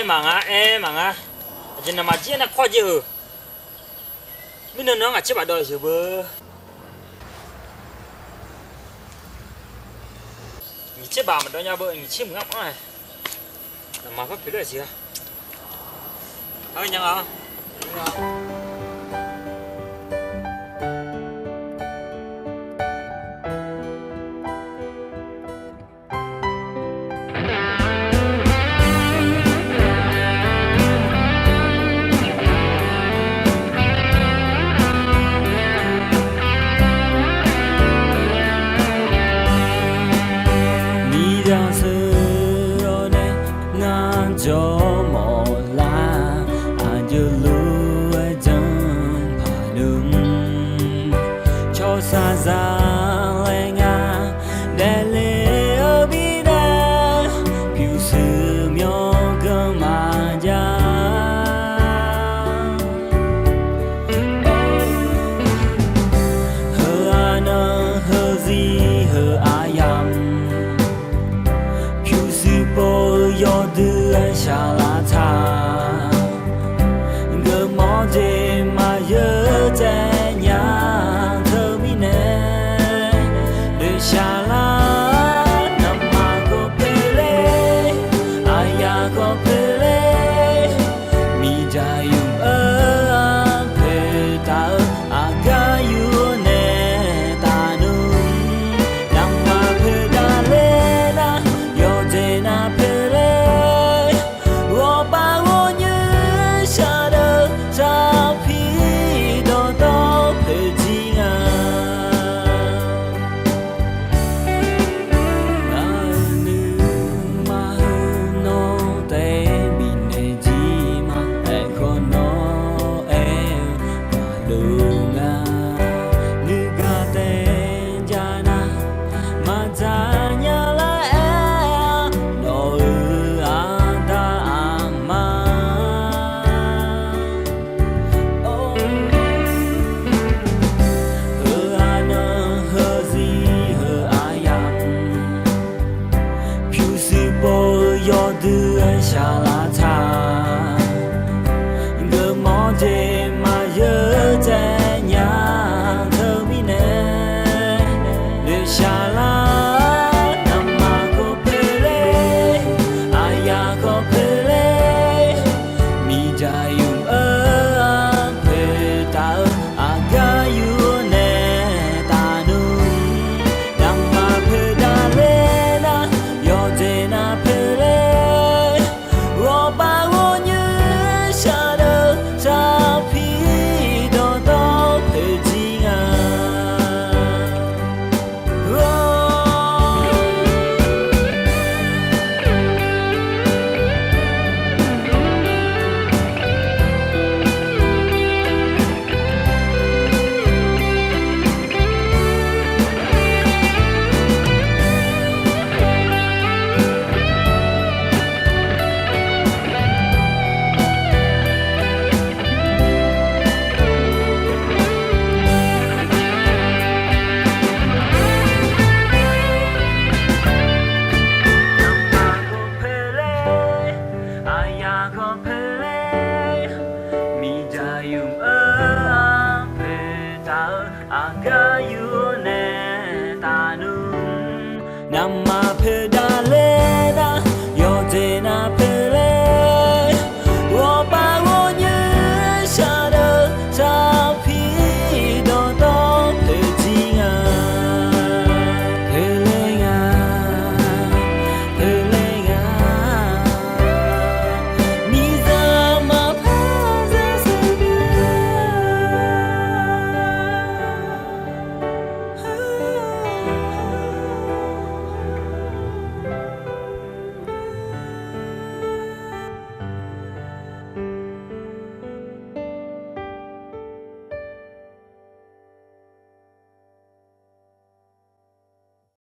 망아 아진나 마지나 커지 민는 너가 집어 더 주버 이 집어 mà đâu nha bơ 이 chim ngắm này mà phát phía gì à thôi nhang à cho mò la anh chưa lúa chẳng phải đúng cho xa ra lại ngã để lệ ở bi đa phiêu sự nhỏ cơ mà ra hơ anh hơ gì hơ ai am phiêu sự bồi yo đưa xa lá